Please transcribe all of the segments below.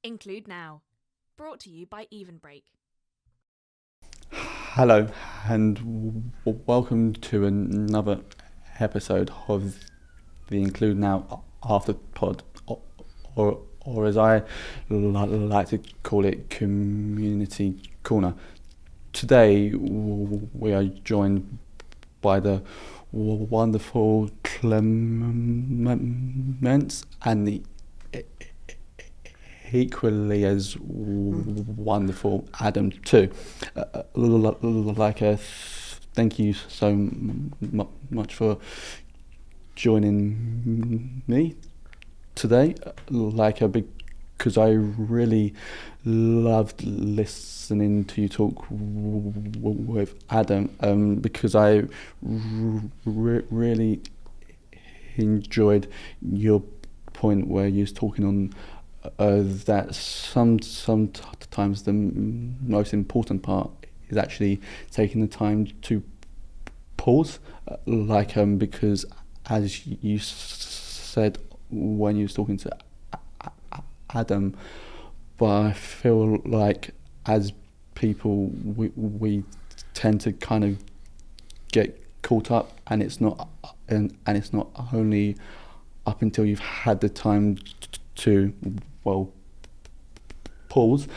Include now. Brought to you by Even Break. Hello, and welcome to another episode of the Include Now After Pod, or as I like to call it, Community Corner. Today we are joined by the wonderful Clémence and the equally as wonderful Adam too. Thank you so much for joining me today. Because I really loved listening to you talk with Adam. Because I really enjoyed your point where you was talking on that sometimes the most important part is actually taking the time to pause, because as you said when you was talking to Adam, but I feel like as people we tend to kind of get caught up, and it's not only up until you've had the time to pause,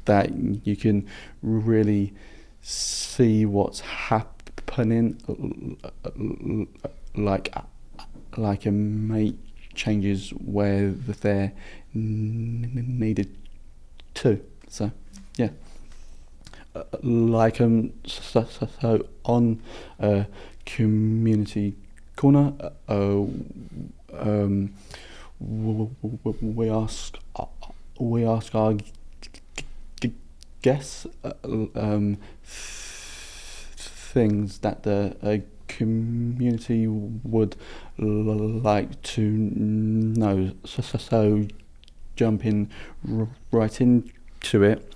that you can really see what's happening, and make changes where they're needed to. So yeah, so on Community Corner, we ask our guests things that the community would like to know. So jumping right into it.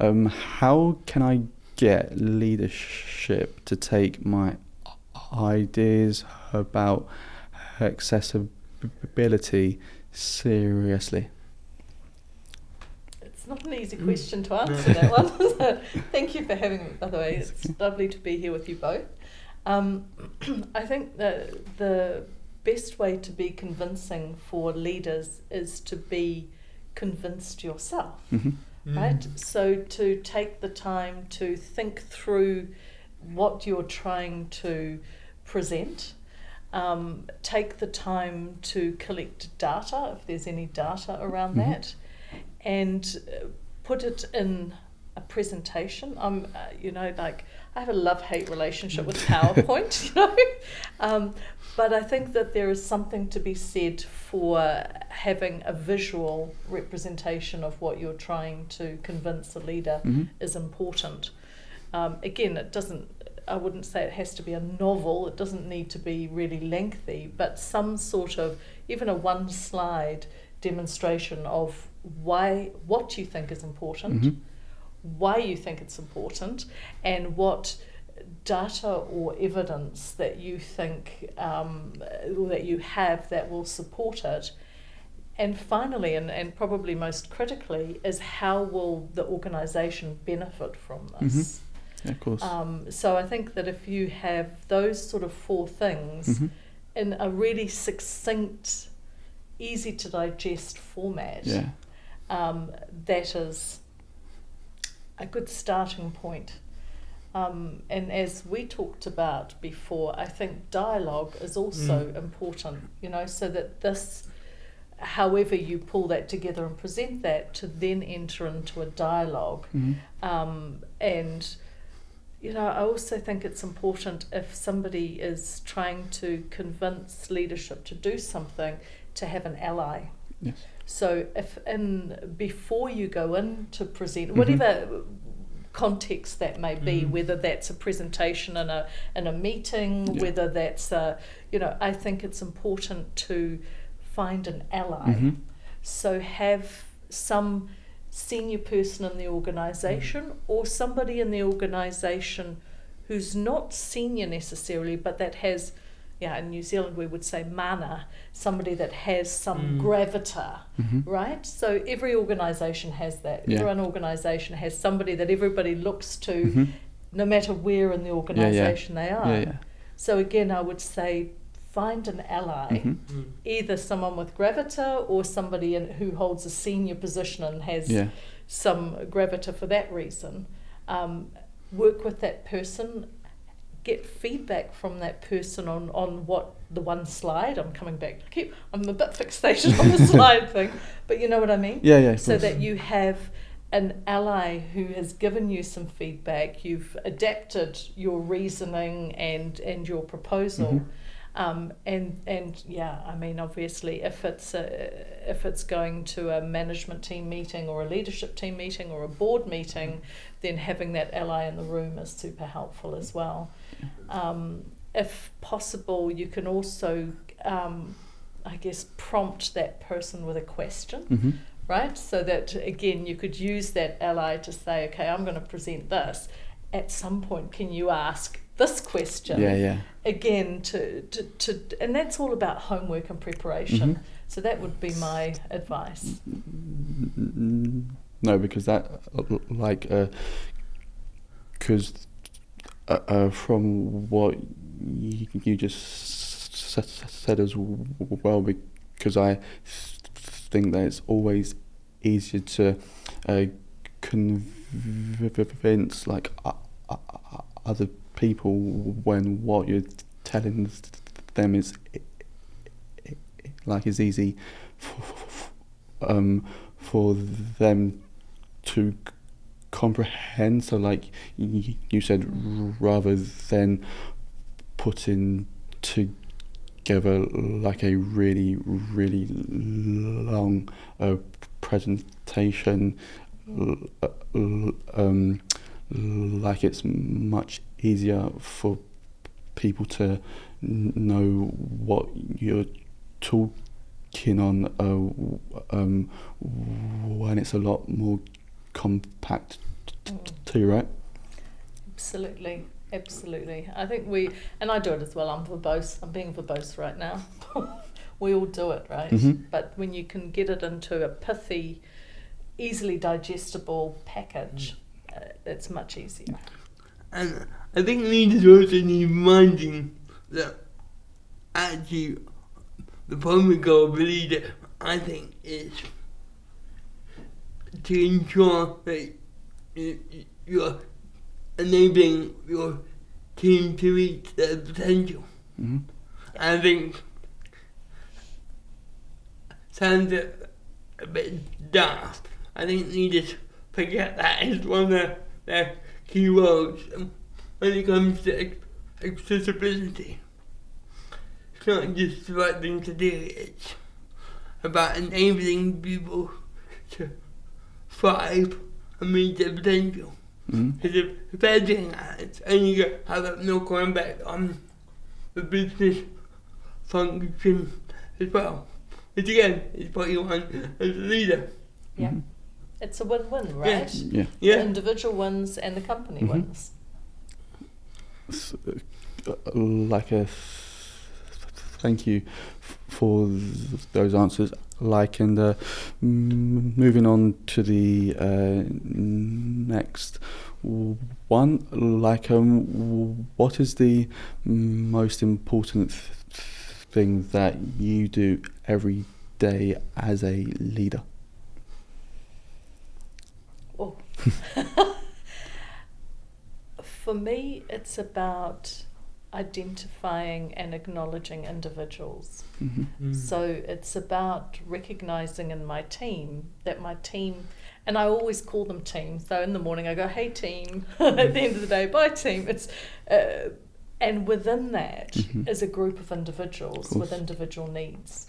How can I get leadership to take my ideas about accessibility seriously? It's not an easy question to answer, that one. So thank you for having me, by the way. It's lovely to be here with you both. I think that the best way to be convincing for leaders is to be convinced yourself, right? So to take the time to think through what you're trying to present. Take the time to collect data, if there's any data around that, and put it in a presentation. I have a love-hate relationship with PowerPoint, but I think that there is something to be said for having a visual representation of what you're trying to convince a leader is important. Again, I wouldn't say it has to be a novel, it doesn't need to be really lengthy, but some sort of, even a one slide demonstration of what you think is important, why you think it's important, and what data or evidence that you think that you have that will support it. And finally, and probably most critically, is how will the organisation benefit from this? Yeah, of course. So I think that if you have those sort of four things in a really succinct, easy to digest format, that is a good starting point. And as we talked about before, I think dialogue is also important, so that this, however you pull that together and present that, to then enter into a dialogue. And I also think it's important, if somebody is trying to convince leadership to do something, to have an ally. Yes. So before you go in to present, whatever context that may be, whether that's a presentation in a meeting, whether that's I think it's important to find an ally. So have some senior person in the organisation or somebody in the organisation who's not senior necessarily, but that has in New Zealand we would say mana, somebody that has some gravitas, right? So every organisation has that. Yeah. Every organisation has somebody that everybody looks to, no matter where in the organisation they are. Yeah, yeah. So again, I would say find an ally, either someone with gravitas or somebody who holds a senior position and has some gravitas for that reason. Work with that person, get feedback from that person on what the one slide, I'm coming back, I'm a bit fixated on the slide thing, but you know what I mean? Yeah, so that you have an ally who has given you some feedback, you've adapted your reasoning and your proposal. I mean, obviously, if it's going to a management team meeting or a leadership team meeting or a board meeting, then having that ally in the room is super helpful as well. If possible, you can also, I guess, prompt that person with a question, right? So that, again, you could use that ally to say, okay, I'm going to present this. At some point, can you ask this question? Again, and that's all about homework and preparation. So that would be my advice. No, because that, because from what you just said as well, because I think that it's always easier to convince other people when what you're telling them is easy for them to comprehend. So like you said, rather than putting together like a really long presentation, like it's much easier for people to know what you're talking on when it's a lot more compact too, right? Absolutely. I think and I do it as well, I'm being verbose right now. We all do it, right? But when you can get it into a pithy, easily digestible package, it's much easier. And I think leaders also need reminding that actually the primary goal of a leader, I think, is to ensure that you're enabling your team to reach their potential. I think sounds a bit daft. I think leaders forget that is one of their key roles when it comes to accessibility. It's not just the right thing to do, it's about enabling people to thrive and meet their potential. Because if they're doing that, it's only going to have a knock-on impact on the business function as well. Which again is what you want as a leader. Yeah. It's a win-win, right? Yeah. The individual wins and the company wins. Thank you for those answers. And moving on to the next one, what is the most important thing that you do every day as a leader? Oh. For me, it's about identifying and acknowledging individuals. So it's about recognizing in my team that my team, and I always call them teams. So in the morning I go, hey team, at the end of the day, bye team. It's and within that is a group of individuals with individual needs.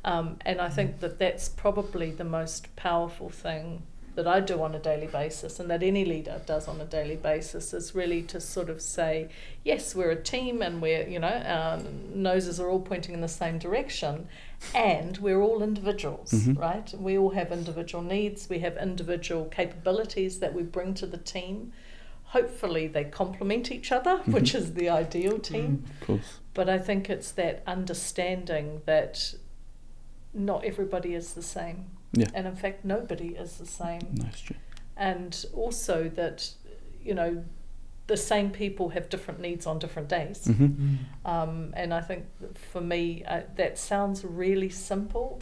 And I think that that's probably the most powerful thing that I do on a daily basis, and that any leader does on a daily basis, is really to sort of say, yes, we're a team, and we're, our noses are all pointing in the same direction, and we're all individuals, right? We all have individual needs, we have individual capabilities that we bring to the team. Hopefully they complement each other, which is the ideal team. Of course. But I think it's that understanding that not everybody is the same. Yeah. And in fact, nobody is the same. That's true. And also that, you know, the same people have different needs on different days. Mm-hmm. And I think that for me, that sounds really simple,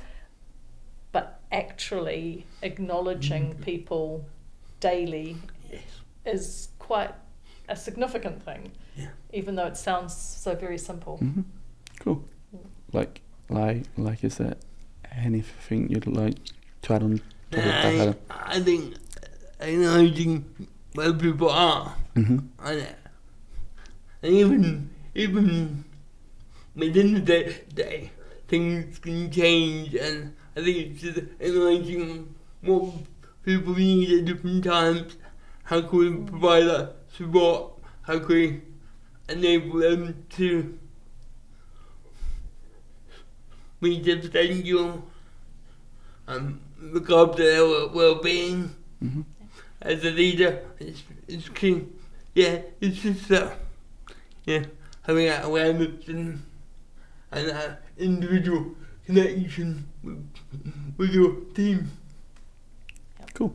but actually acknowledging people daily is quite a significant thing, even though it sounds so very simple. Mm-hmm. Cool. Like, is there anything you'd like to add on top of that, Adam? I think acknowledging where people are, Mm-hmm. and even within the day, things can change, and I think it's just acknowledging what people need at different times. How can we provide that support? How can we enable them to reach their potential and look after their well-being? Mm-hmm. As a leader, it's key. Yeah, it's just having that awareness and that individual connection with your team. Cool.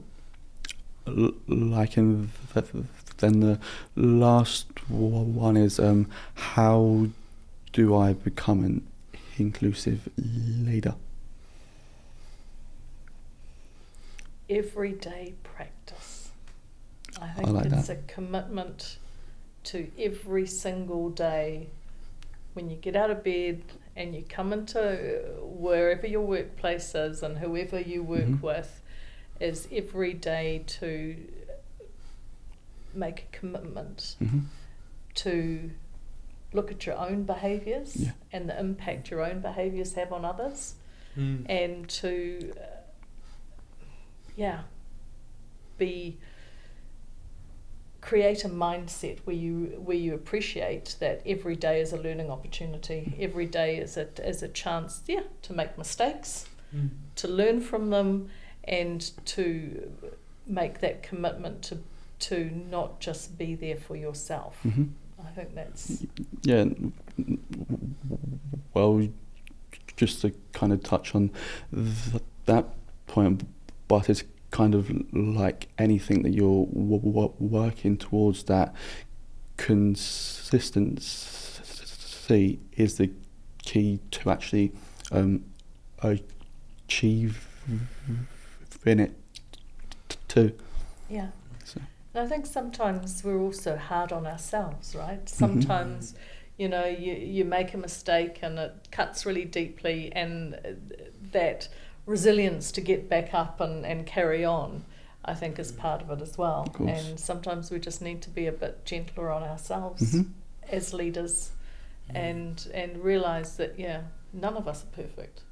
Then the last one is how do I become an inclusive leader? Everyday practice. I think like it's that. a commitment to every single day when you get out of bed and you come into wherever your workplace is and whoever you work Mhm. with, is every day to make a commitment Mm-hmm. to look at your own behaviours Yeah. and the impact your own behaviours have on others, and to create a mindset where you appreciate that every day is a learning opportunity. Every day is a chance to make mistakes, to learn from them, and to make that commitment to not just be there for yourself. Mm-hmm. I think that's Yeah. Well, just to kind of touch on that point, but it's kind of like anything that you're working towards, that consistency is the key to actually achieving it too. yeah. So. And I think sometimes we're also hard on ourselves, right? Sometimes, you know, you make a mistake and it cuts really deeply, and that resilience to get back up and carry on, I think, is part of it as well. Of course. And sometimes we just need to be a bit gentler on ourselves Mm-hmm. as leaders, and realise that none of us are perfect.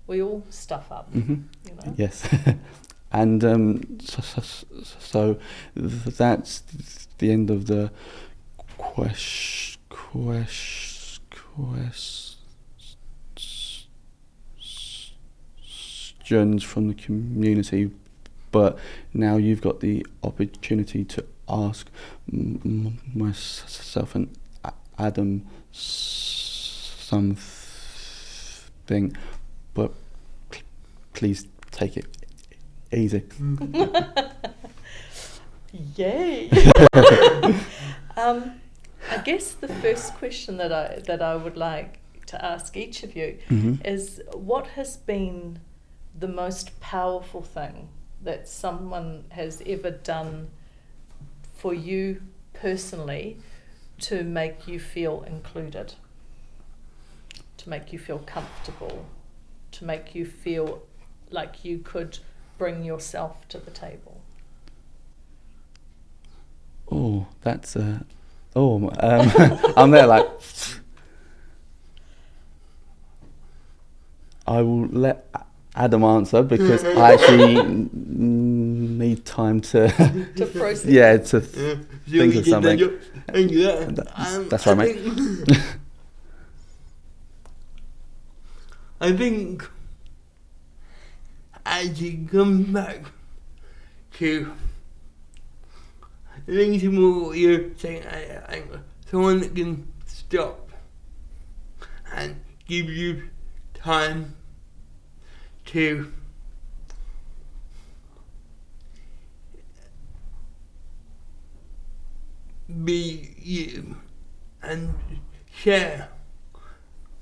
We all stuff up, Mm-hmm. you know. Yes. And so that's the end of the questions from the community, but now you've got the opportunity to ask myself and Adam something, but please take it easy. Yay! I guess the first question that I would like to ask each of you Mm-hmm. is, what has been the most powerful thing that someone has ever done for you personally to make you feel included, to make you feel comfortable, to make you feel like you could bring yourself to the table? Oh, that's I'm there like, I will let Adam answer because I actually need time to To process. to think of something. That's right, mate. I think as it comes back to linking with what you're saying, someone that can stop and give you time to be you and share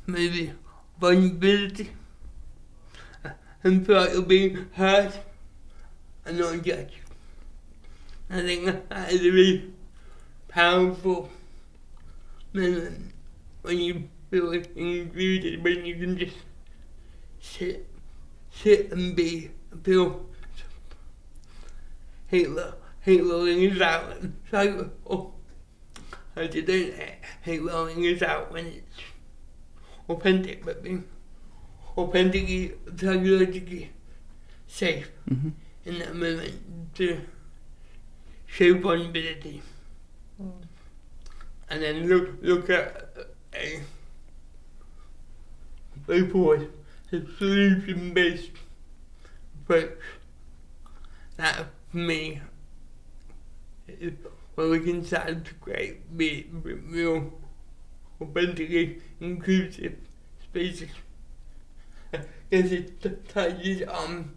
maybe vulnerability and feel like you're being heard and not judged. I think that is a really powerful moment when you feel included, when you can just sit and be, feel hate rolling is out. So, I don't hate rolling is out when it's authentic, but being authentically, psychologically safe in that moment to show vulnerability. And then look at a way forward, a solution-based approach. That for me is where we can start to create real, authentically inclusive spaces. Because it touches on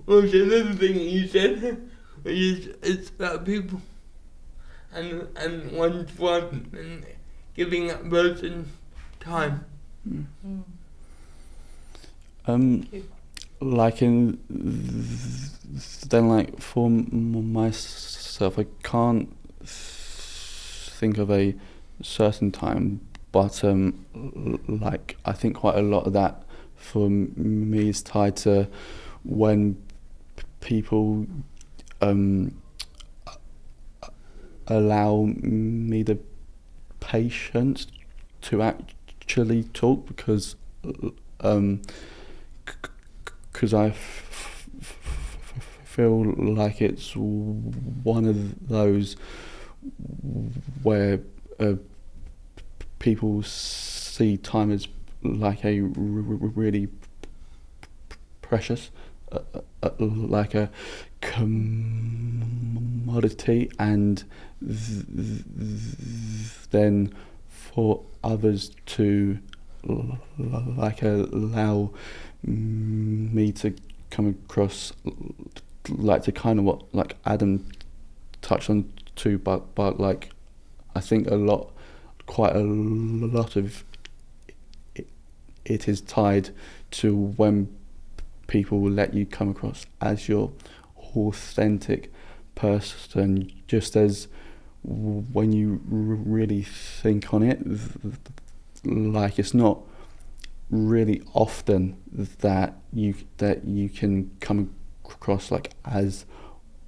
also another thing that you said, which is it's about people and one and giving that person time. Like in then like for myself, I can't think of a certain time, but like I think quite a lot of that for me is tied to when people allow me the patience to actually talk, because I feel like it's one of those where people see time as like a really precious, like a commodity, and then for others to like allow me to come across like to kind of what like Adam touched on too, but like I think quite a lot of it is tied to when people will let you come across as your authentic person, just as when you really think on it, like it's not really often that you can come across like as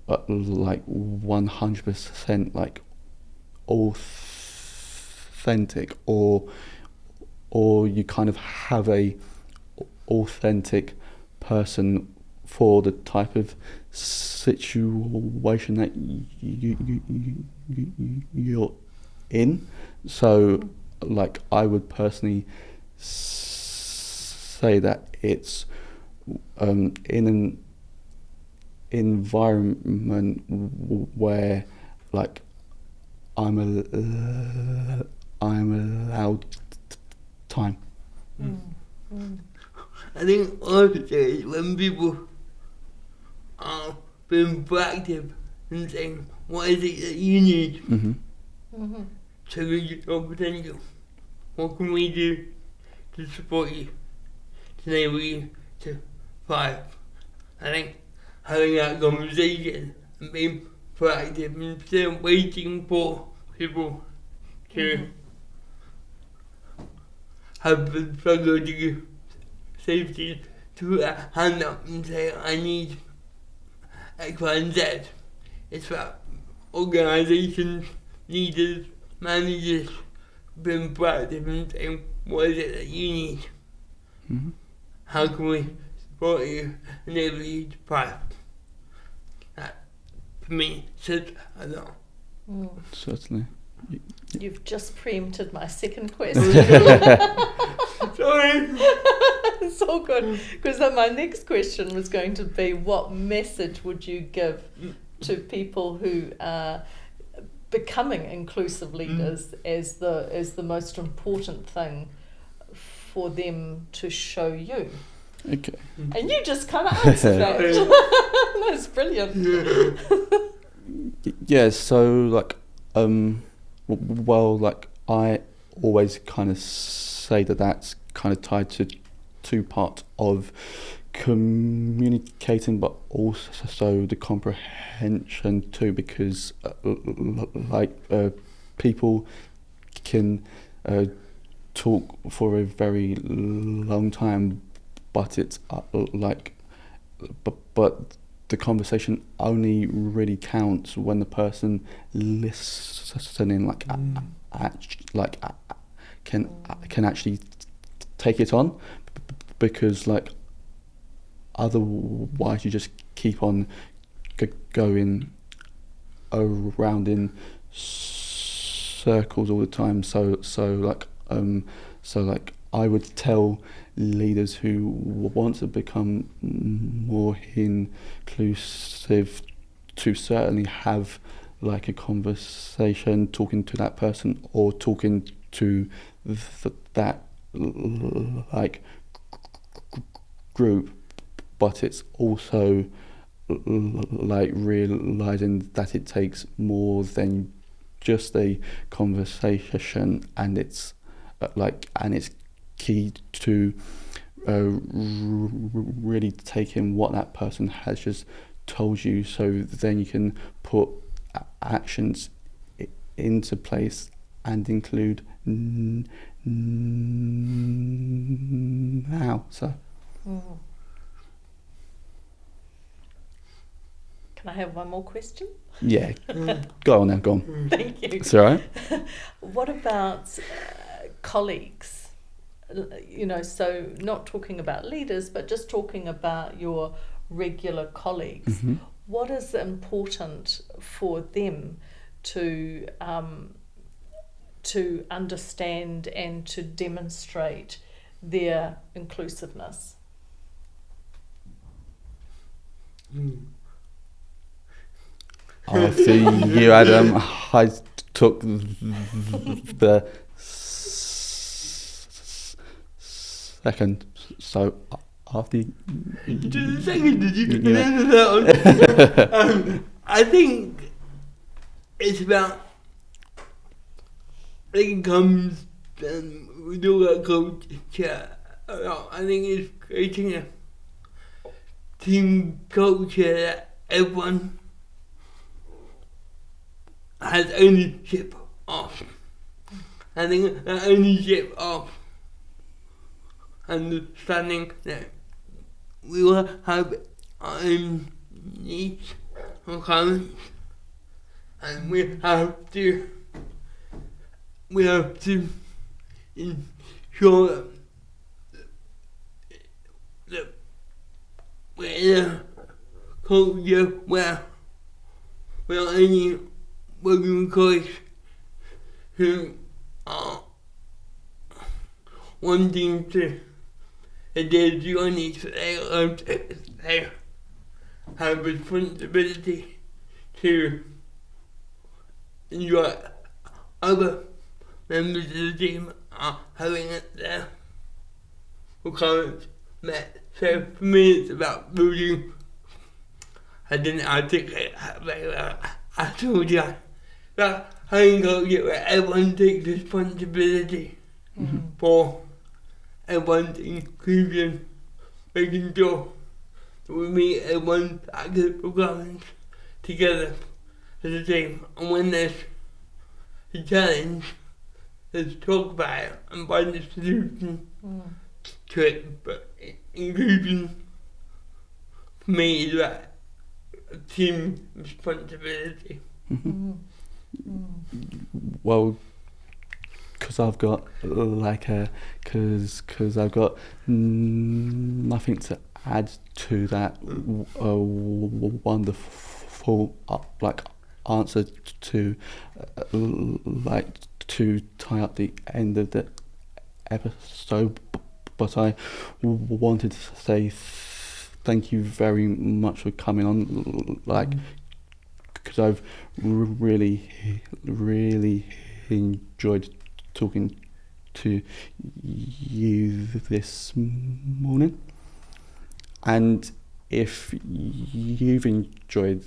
like 100% like authentic, or you kind of have a authentic person for the type of situation that you're in. So like I would personally say that it's in an environment where like I'm allowed time. I think also is when people are being proactive and saying, what is it that you need to reach your potential? What can we do to support you, to enable you to thrive? I think having that conversation and being proactive instead of waiting for people to have the psychological safety to put a hand up and say, I need X, Y, and Z. It's about organisations, leaders, managers being proactive and saying, what is it that you need? How can we support you, enable you to thrive? That, for me, says a lot. Certainly. You've just preempted my second question. Sorry. It's all good, because then my next question was going to be, what message would you give to people who are becoming inclusive leaders as the most important thing for them to show you. Okay. And you just kind of answered that. That's brilliant. Yeah, so like well, like I always kind of say that that's kind of tied to two parts of communicating, but also the comprehension too, because people can talk for a very long time, but it's but the conversation only really counts when the person listening can actually take it on, because like otherwise you just keep on going around in circles all the time. So I would tell leaders who want to become more inclusive to certainly have like a conversation, talking to that person or talking to that like group, but it's also like realizing that it takes more than just a conversation, and it's key to really taking what that person has just told you, so then you can put actions into place and include now. So Can I have one more question? yeah, go on now, go on. Thank you. It's all right. What about colleagues? You know, so not talking about leaders, but just talking about your regular colleagues. Mm-hmm. What is important for them to understand and to demonstrate their inclusiveness? After you, Adam, I took the second. So after you, You did the second, did you? Yeah. That one. I think it's about, I think it comes, we do that culture a lot. I think it's creating a team culture that everyone has ownership of. I think that ownership of understanding that we will have our own needs, requirements, and we have to ensure that we're in a culture where we are only working with colleagues who are wanting to adhere to your needs, but they have responsibility to ensure other members of the team are having their requirements met. So for me it's about building, I didn't articulate that very well, I told you, that having a culture where everyone takes responsibility for everyone's inclusion, making sure that we meet everyone's active requirements together as a team, and when there's a challenge, let's talk about it and find a solution to it. But inclusion for me is about a team responsibility. Well, because I've got I've got nothing to add to that wonderful answer to to tie up the end of the episode, but I wanted to say thank you very much for coming on, because I've really enjoyed talking to you this morning. And if you've enjoyed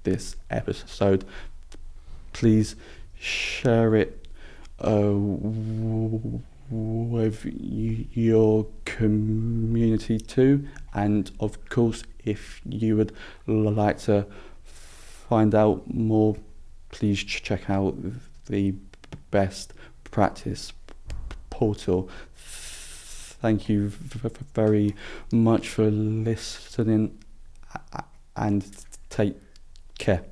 this episode, please share it with your community too. And of course, if you would like to find out more, please check out the Best Practice portal. Thank you very much for listening, and take care.